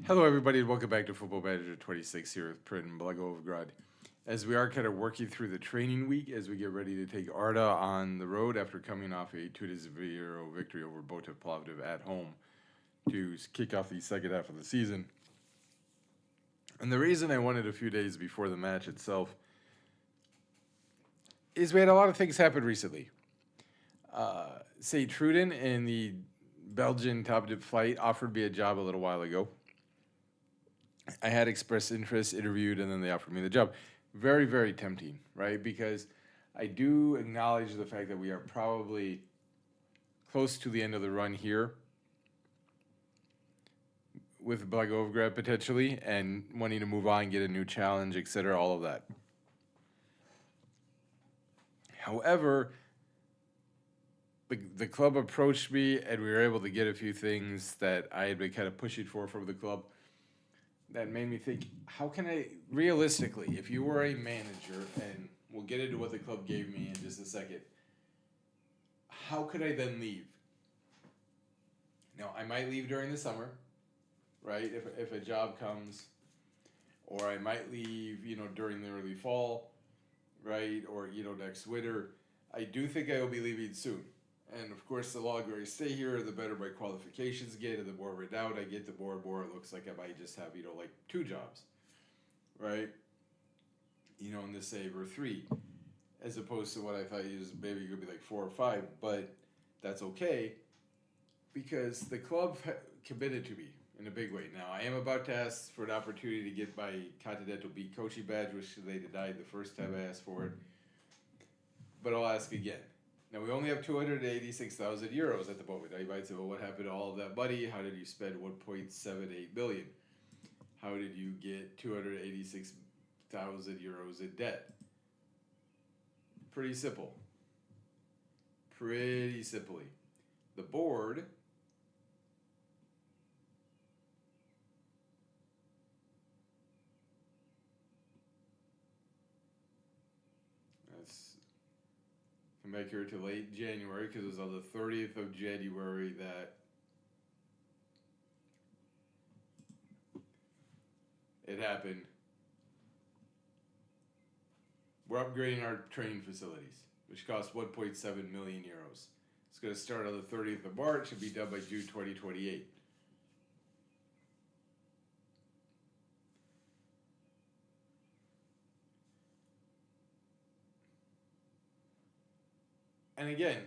Hello, everybody, and welcome back to Football Manager 26 here with Prva Liga. As we are kind of working through the training week as we get ready to take Arda on the road after coming off a 2-0 victory over Botev Plovdiv at home to kick off the second half of the season. And the reason I wanted a few days before the match itself is we had a lot of things happen recently. Say Truden in the Belgian top dip flight offered me a job a little while ago. I had expressed interest, interviewed, and then they offered me the job. Very, very tempting, right? Because I do acknowledge the fact that we are probably close to the end of the run here with Blagoevgrad potentially and wanting to move on, get a new challenge, etc., all of that. However, the club approached me and we were able to get a few things that I had been kind of pushing for from the club that made me think, how can I, realistically, if you were a manager, and we'll get into what the club gave me in just a second, how could I then leave? Now, I might leave during the summer, right, if a job comes, or I might leave, during the early fall, right, or, next winter. I do think I will be leaving soon. And of course, the longer I stay here, the better my qualifications get, and the more renowned I get, the more and more it looks like I might just have, like 2 jobs, right? In the save, or 3, as opposed to what I thought is maybe it could be like 4 or 5, but that's okay because the club committed to me in a big way. Now, I am about to ask for an opportunity to get my Continental B coaching badge, which they denied the first time I asked for it, but I'll ask again. Now, we only have 286,000 euros at the moment. Now, you might say, well, what happened to all of that money? How did you spend 1.78 million? How did you get 286,000 euros in debt? Pretty simple. Pretty simply. The board come back here to late January because it was on the 30th of January that it happened. We're upgrading our training facilities, which cost 1.7 million euros. It's going to start on the 30th of March and be done by June 2028. And again,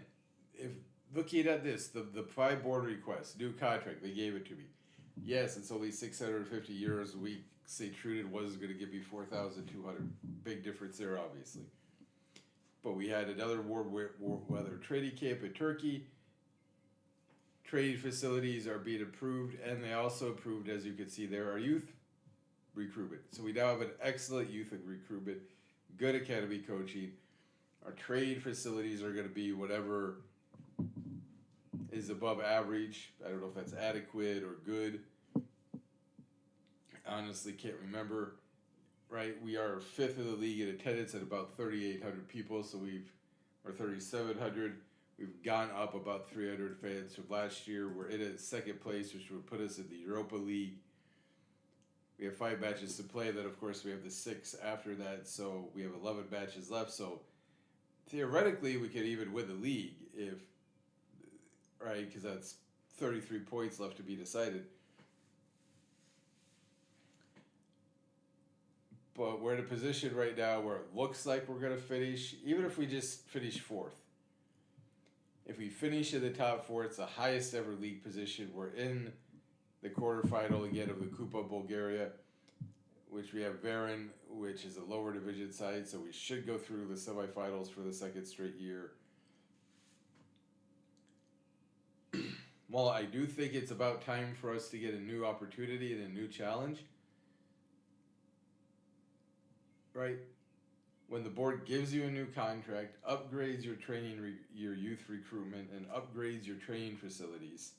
if looking at this, the 5 board requests, new contract, they gave it to me. Yes, it's only 650 euros a week. Say Truden was going to give me 4,200. Big difference there, obviously. But we had another warm weather training camp in Turkey. Training facilities are being approved, and they also approved, as you can see there, our youth recruitment. So we now have an excellent youth recruitment, good academy coaching. Our trade facilities are going to be whatever is above average. I don't know if that's adequate or good. I honestly can't remember. Right, we are 5th in the league in attendance at about 3,800 people, or 3,700. We've gone up about 300 fans from last year. We're in a 2nd place, which would put us in the Europa League. We have 5 matches to play. Then, of course, we have the 6 after that, so we have 11 matches left. So theoretically, we could even win the league right, because that's 33 points left to be decided. But we're in a position right now where it looks like we're going to finish, even if we just finish 4th. If we finish in the top 4, it's the highest ever league position. We're in the quarterfinal again of the Kupa Bulgaria, which we have Verin, which is a lower division side, so we should go through the semifinals for the 2nd straight year. While I do think it's about time for us to get a new opportunity and a new challenge, right? When the board gives you a new contract, upgrades your training, your youth recruitment, and upgrades your training facilities,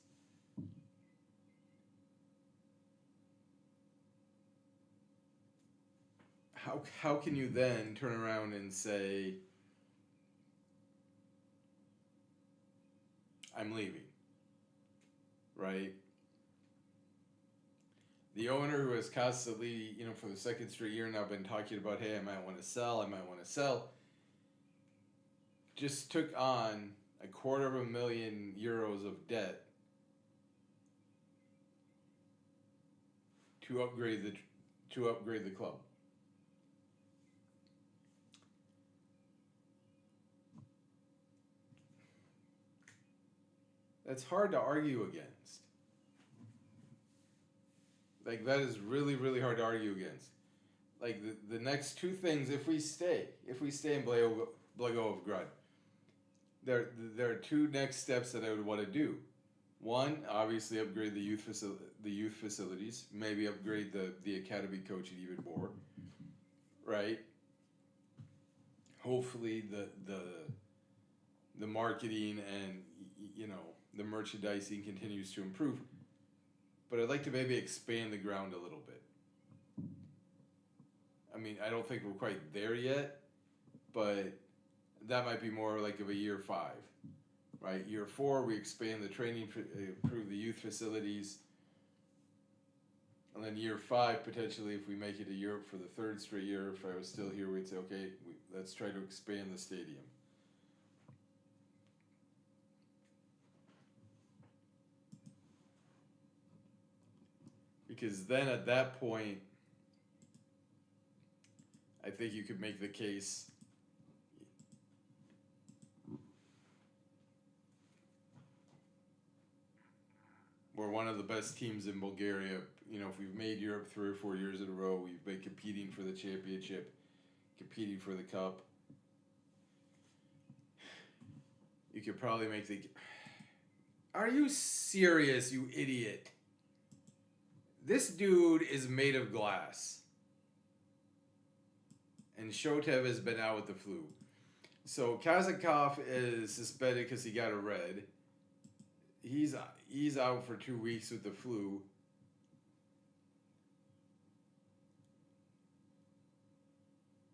how can you then turn around and say, I'm leaving, right? the owner who has constantly, for the second straight year now been talking about, hey, I might want to sell, just took on €250,000 of debt to upgrade the club. That's hard to argue against. Like, that is really, really hard to argue against. Like, the next two things, if we stay in Blagoevgrad, there are two next steps that I would want to do. One, obviously upgrade the youth facilities, maybe upgrade the academy coaching even more, right? Hopefully the marketing and the merchandising continues to improve. But I'd like to maybe expand the ground a little bit. I mean, I don't think we're quite there yet, but that might be more like of a year 5, right? Year 4, we expand the training, improve the youth facilities. And then year 5, potentially, if we make it to Europe for the 3rd straight year, if I was still here, we'd say, okay, let's try to expand the stadium. Because then at that point, I think you could make the case we're one of the best teams in Bulgaria. If we've made Europe 3 or 4 years in a row, we've been competing for the championship, competing for the cup. You could probably make the... Are you serious, you idiot? This dude is made of glass. And Shotev has been out with the flu. So Kazakov is suspended because he got a red. He's out for 2 weeks with the flu.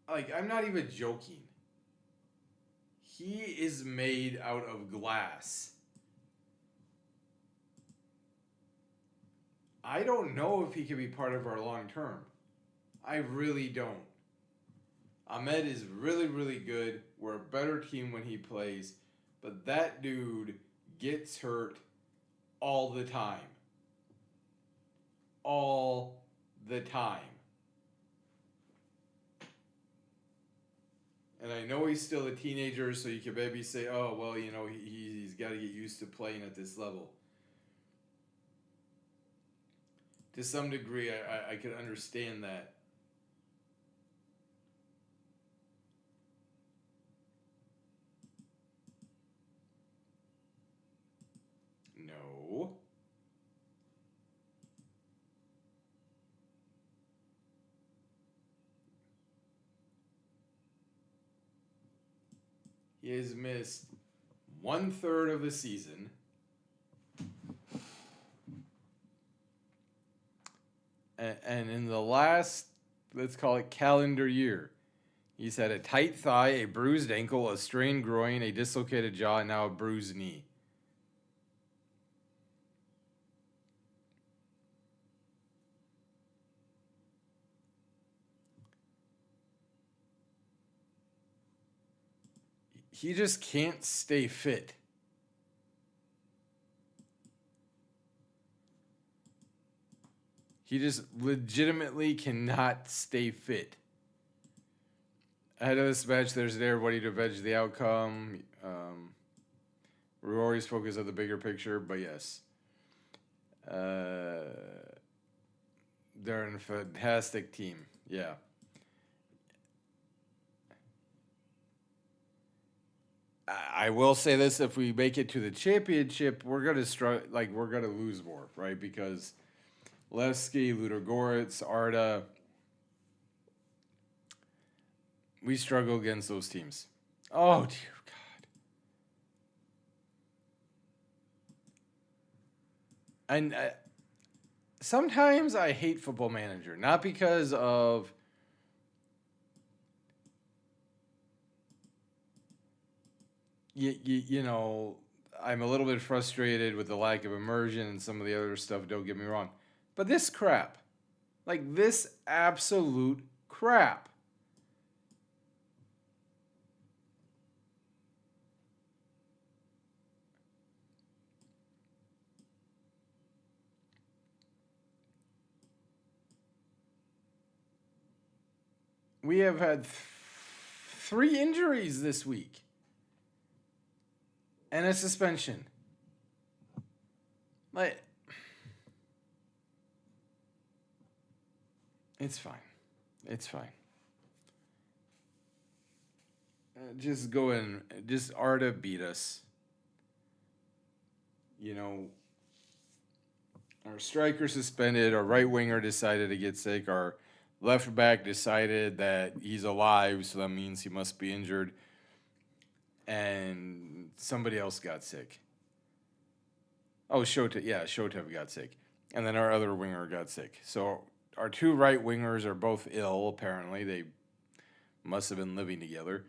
Like, I'm not even joking. He is made out of glass. I don't know if he can be part of our long term. I really don't. Ahmed is really, really good. We're a better team when he plays. But that dude gets hurt all the time. All the time. And I know he's still a teenager, so you can maybe say, oh, well, he's got to get used to playing at this level. To some degree, I can understand that. No. He has missed 1/3 of the season. And in the last, let's call it calendar year, he's had a tight thigh, a bruised ankle, a strained groin, a dislocated jaw, and now a bruised knee. He just can't stay fit. He just legitimately cannot stay fit. Ahead of this match, there's everybody to avenge the outcome. We're always focused on the bigger picture, but yes. They're a fantastic team. Yeah. I will say this: if we make it to the championship, we're gonna struggle. Like, we're gonna lose more, right? Because Levski, Ludogorets, Arda, we struggle against those teams. Oh dear God! And sometimes I hate Football Manager, not because of I'm a little bit frustrated with the lack of immersion and some of the other stuff, don't get me wrong. But this crap, Like this absolute crap. We have had 3 injuries this week and a suspension. Like, it's fine. It's fine. Just go in. Just Arda beat us. You know, our striker suspended. Our right winger decided to get sick. Our left back decided that he's alive, so that means he must be injured. And somebody else got sick. Oh, Shotev got sick. And then our other winger got sick. So our 2 right wingers are both ill, apparently. They must have been living together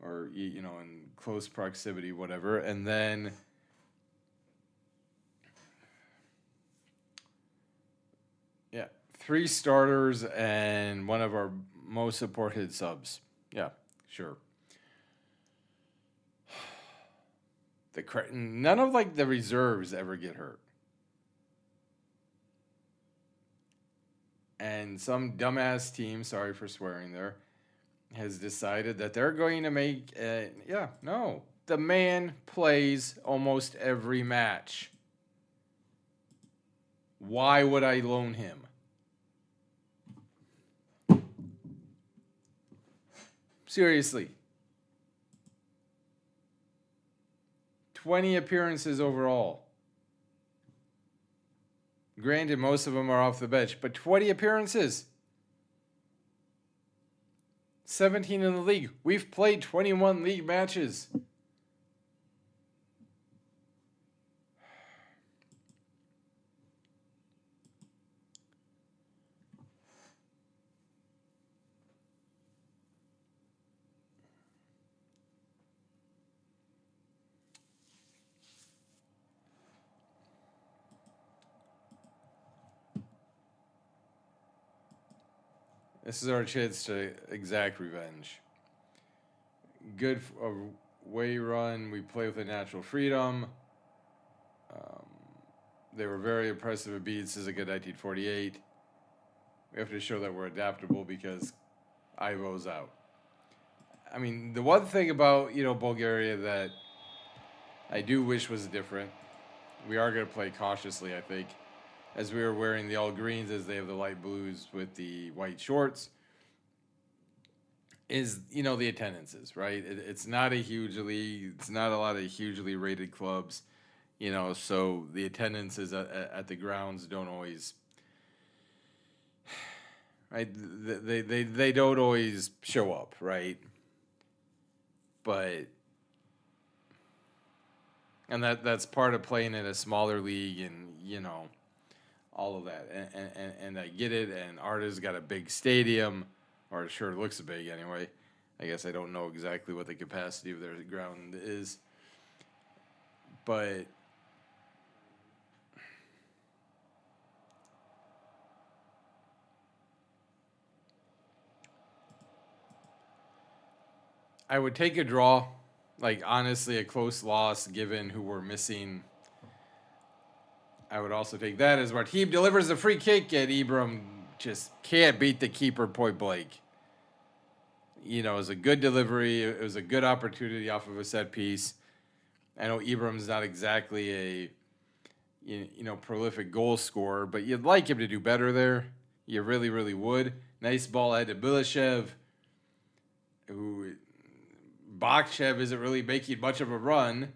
or, in close proximity, whatever. And then yeah, 3 starters and one of our most supported subs. Yeah, sure. None of like the reserves ever get hurt. And some dumbass team, sorry for swearing there, has decided that they're going to make no. The man plays almost every match. Why would I loan him? Seriously. 20 appearances overall. Granted, most of them are off the bench, but 20 appearances. 17 in the league. We've played 21 league matches. This is our chance to exact revenge. Good away run. We play with a natural freedom. They were very impressive at beats. This is a good 1948. We have to show that we're adaptable because Ivo's out. I mean, the one thing about, Bulgaria that I do wish was different, we are going to play cautiously, I think, as we were wearing the all greens as they have the light blues with the white shorts, is, the attendances, right? It's not a huge league. It's not a lot of hugely rated clubs, so the attendances at the grounds don't always, right? They don't always show up, right? But and that's part of playing in a smaller league, and all of that, and I get it. And Arda's got a big stadium, or it sure looks big anyway. I guess I don't know exactly what the capacity of their ground is, but I would take a draw. Like, honestly, a close loss given who we're missing. I would also take that as Martib delivers a free kick, and Ibram just can't beat the keeper point blank. It was a good delivery. It was a good opportunity off of a set piece. I know Ibram's not exactly a prolific goal scorer, but you'd like him to do better there. You really, really would. Nice ball ahead to Bilashev, who Bakshev isn't really making much of a run.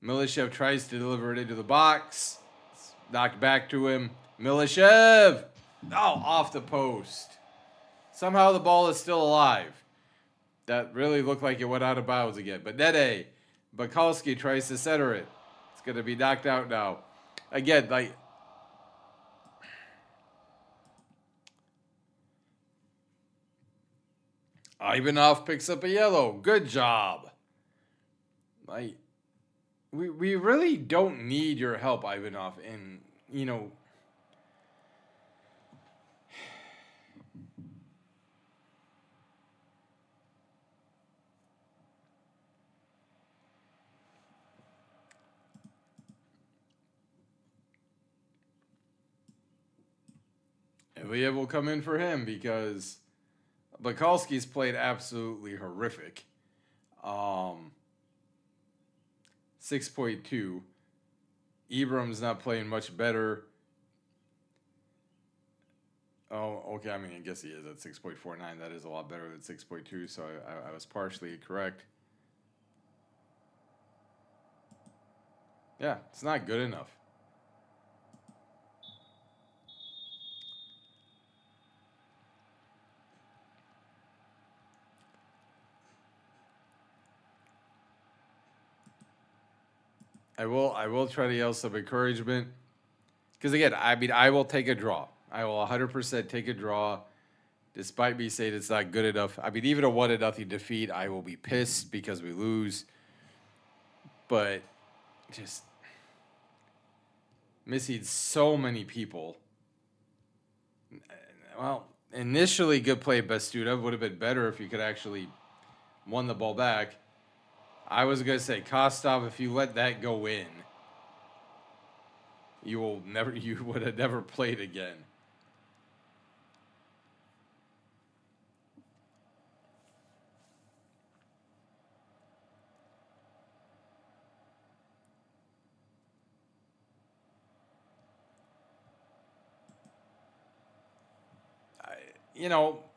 Milishev tries to deliver it into the box. It's knocked back to him. Milishev! Oh, off the post. Somehow the ball is still alive. That really looked like it went out of bounds again. But Nede, Bukowski tries to center it. It's going to be knocked out now. Again, like, Ivanov picks up a yellow. Good job. Like, we really don't need your help, Ivanov. And, Ilya will come in for him because Bukalski's played absolutely horrific. 6.2. Ibram's not playing much better. Oh, okay. I mean, I guess he is at 6.49. That is a lot better than 6.2, so I was partially correct. Yeah, it's not good enough. I will try to yell some encouragement. Because again, I mean, I will take a draw. I will 100% take a draw, despite me saying it's not good enough. I mean, even a 1-0 defeat, I will be pissed because we lose. But just missing so many people. Well, initially, good play, Bestuda. Would have been better if you could actually won the ball back. I was going to say, Kostov, if you let that go in, you would have never played again.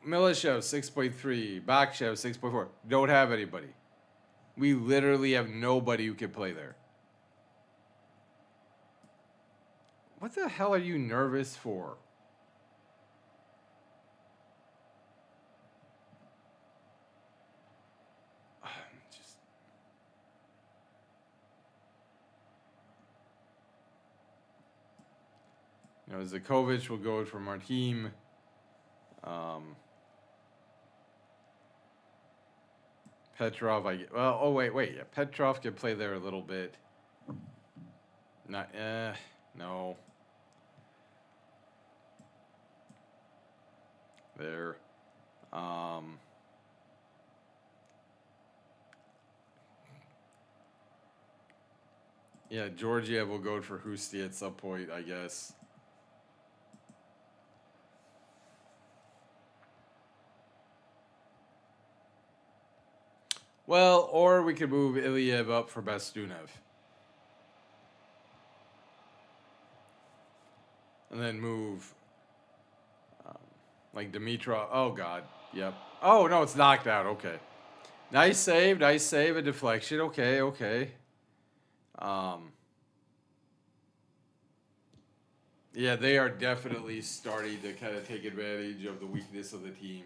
Milishev 6.3, Bakshev 6.4. Don't have anybody. We literally have nobody who can play there. What the hell are you nervous for? Zakovic will go from our team. Petrov, wait. Yeah, Petrov can play there a little bit. No. There. Yeah, Georgiev will go for Husti at some point, I guess. Well, or we could move Ilyev up for Bastunev. And then move, like Dimitrov. Oh, God. Yep. Oh, no, it's knocked out. Okay. Nice save. A deflection. Okay. Yeah, they are definitely starting to kind of take advantage of the weakness of the team.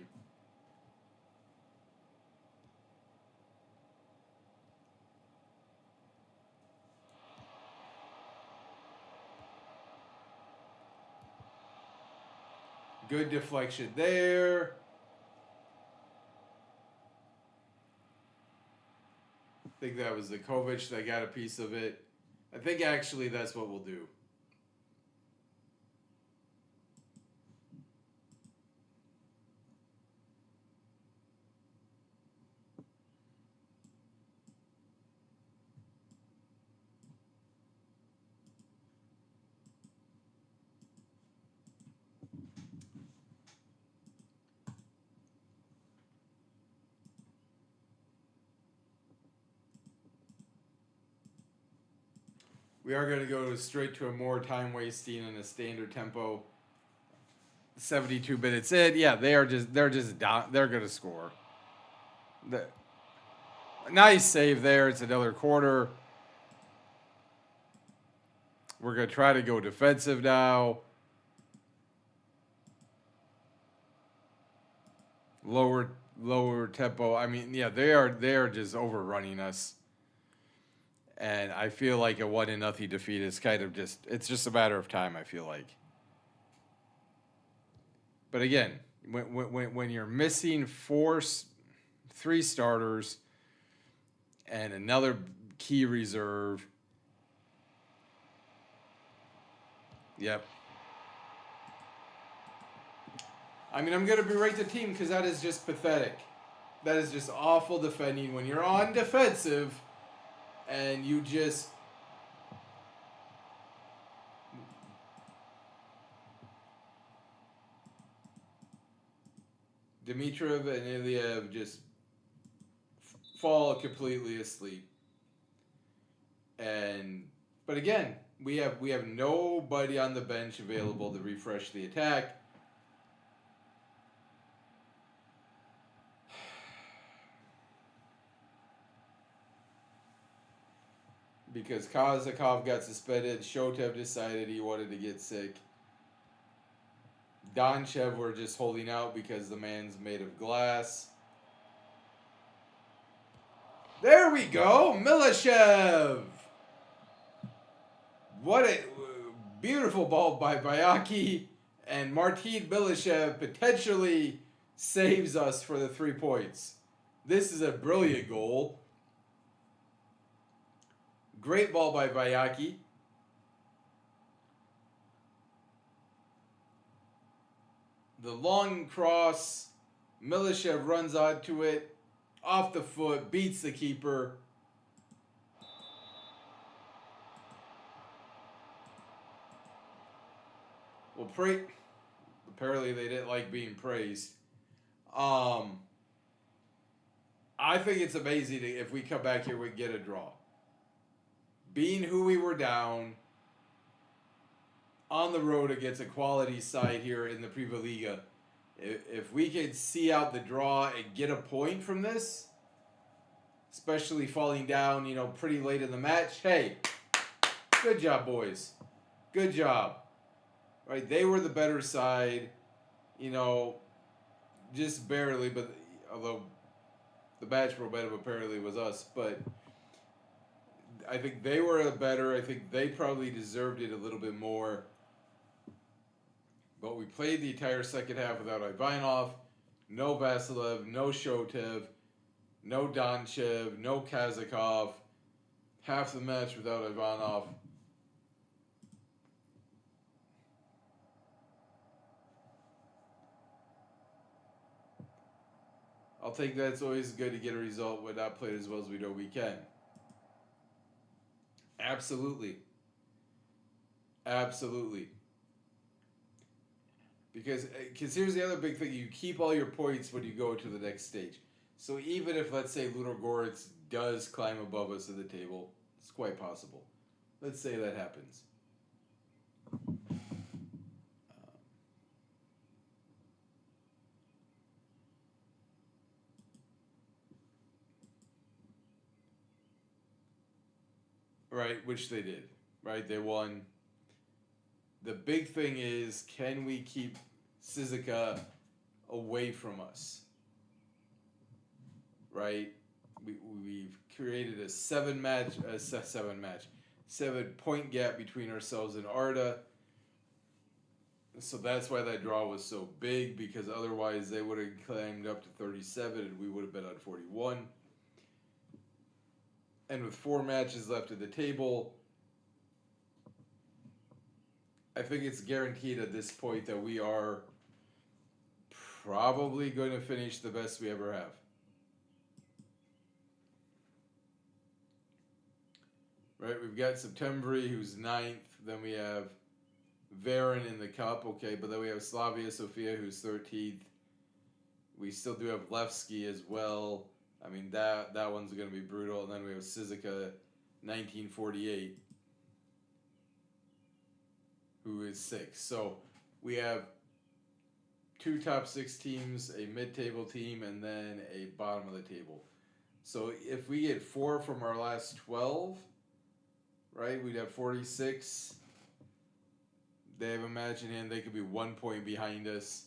Good deflection there. I think that was Zakovic that got a piece of it. I think actually that's what we'll do. We are going to go straight to a more time wasting and a standard tempo. 72 minutes in. Yeah, they're just down. They're going to score. Nice save there. It's another quarter. We're going to try to go defensive now. Lower tempo. I mean, yeah, they are just overrunning us. And I feel like a 1-0 defeat is kind of it's just a matter of time, I feel like. But again, when you're missing three starters and another key reserve. Yep. I mean, I'm going to berate the team because that is just pathetic. That is just awful defending when you're on defensive and you just... Dimitrov and Iliev just fall completely asleep. And but again, we have nobody on the bench available to refresh the attack. Because Kazakov got suspended, Shotev decided he wanted to get sick. Donchev were just holding out because the man's made of glass. There we go, Milashev. What a beautiful ball by Bayaki, and Martin Milashev potentially saves us for the 3 points. This is a brilliant goal. Great ball by Bayaki. The long cross. Milashev runs onto it. Off the foot. Beats the keeper. Well, apparently they didn't like being praised. I think it's amazing if we come back here, we get a draw. Being who we were down on the road against a quality side here in the Prva Liga, if we could see out the draw and get a point from this, especially falling down, pretty late in the match, hey, good job, boys. Good job. Right? They were the better side, just barely, but although the match momentum apparently was us, but I think they were the better. I think they probably deserved it a little bit more. But we played the entire second half without Ivanov, no Vasilev, no Shotev, no Donchev, no Kazakov. Half the match without Ivanov. I'll take that. It's always good to get a result when not played as well as we know we can. Absolutely. Absolutely. Because here's the other big thing. You keep all your points when you go to the next stage. So even if, let's say, Ludogorets does climb above us in the table, it's quite possible. Let's say that happens. Right, which they did. Right, they won. The big thing is, can we keep Suzuka away from us? Right, we've created a 7-point gap between ourselves and Arda. So that's why that draw was so big, because otherwise they would have climbed up to 37 and we would have been on 41. And with 4 matches left at the table, I think it's guaranteed at this point that we are probably going to finish the best we ever have. Right, we've got Septembri, who's 9th. Then we have Varin in the cup, okay, but then we have Slavia Sofia, who's 13th. We still do have Levski as well. I mean, that one's going to be brutal. And then we have Suzuka, 1948, who is 6th. So we have 2 top 6 teams, a mid-table team, and then a bottom of the table. So if we get 4 from our last 12, right, we'd have 46. They have a match in hand. They could be 1 point behind us.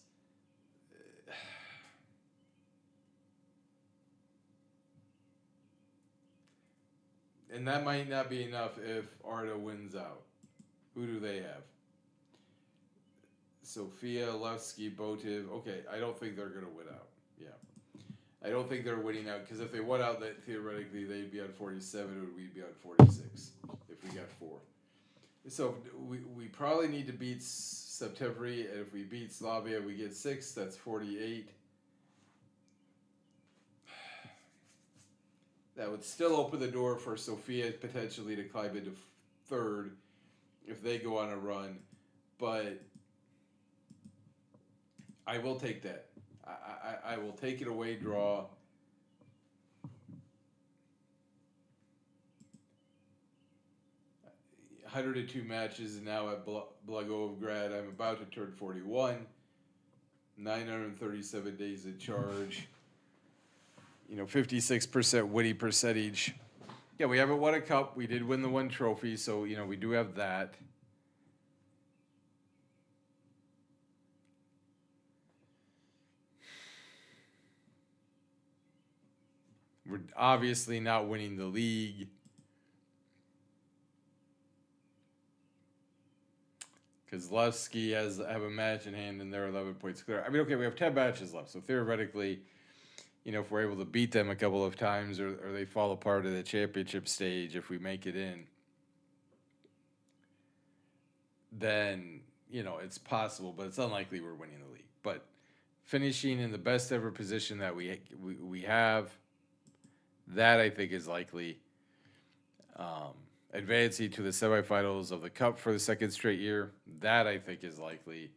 And that might not be enough if Arda wins out. Who do they have? Sofia, Levski, Botiv. Okay, I don't think they're going to win out. Yeah. I don't think they're winning out, because if they won out, that theoretically they'd be on 47 and we'd be on 46 if we got 4. So we probably need to beat Septembri, and if we beat Slavia, we get 6. That's 48. That would still open the door for Sofia potentially to climb into 3rd if they go on a run. But I will take that. I will take it away draw. Hundred and two matches now at Blagoevgrad. I'm about to turn 41. 937 days in charge. 56% winning percentage. Yeah, we haven't won a cup. We did win the one trophy, so we do have that. We're obviously not winning the league. Because Levski have a match in hand and they're 11 points clear. I mean, okay, we have 10 matches left, so theoretically, if we're able to beat them a couple of times or they fall apart at the championship stage, if we make it in, then, it's possible, but it's unlikely we're winning the league. But finishing in the best ever position that we have, that I think is likely. Advancing to the semifinals of the Cup for the second straight year, that I think is likely.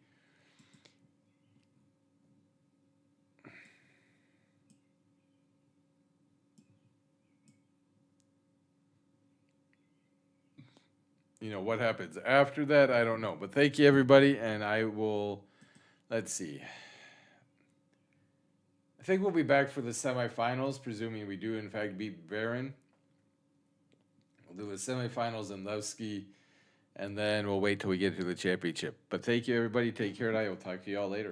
What happens after that, I don't know. But thank you, everybody, and I will, let's see. I think we'll be back for the semifinals, presuming we do, in fact, beat Baron. We'll do the semifinals in Levski, and then we'll wait till we get to the championship. But thank you, everybody. Take care, and I will talk to you all later.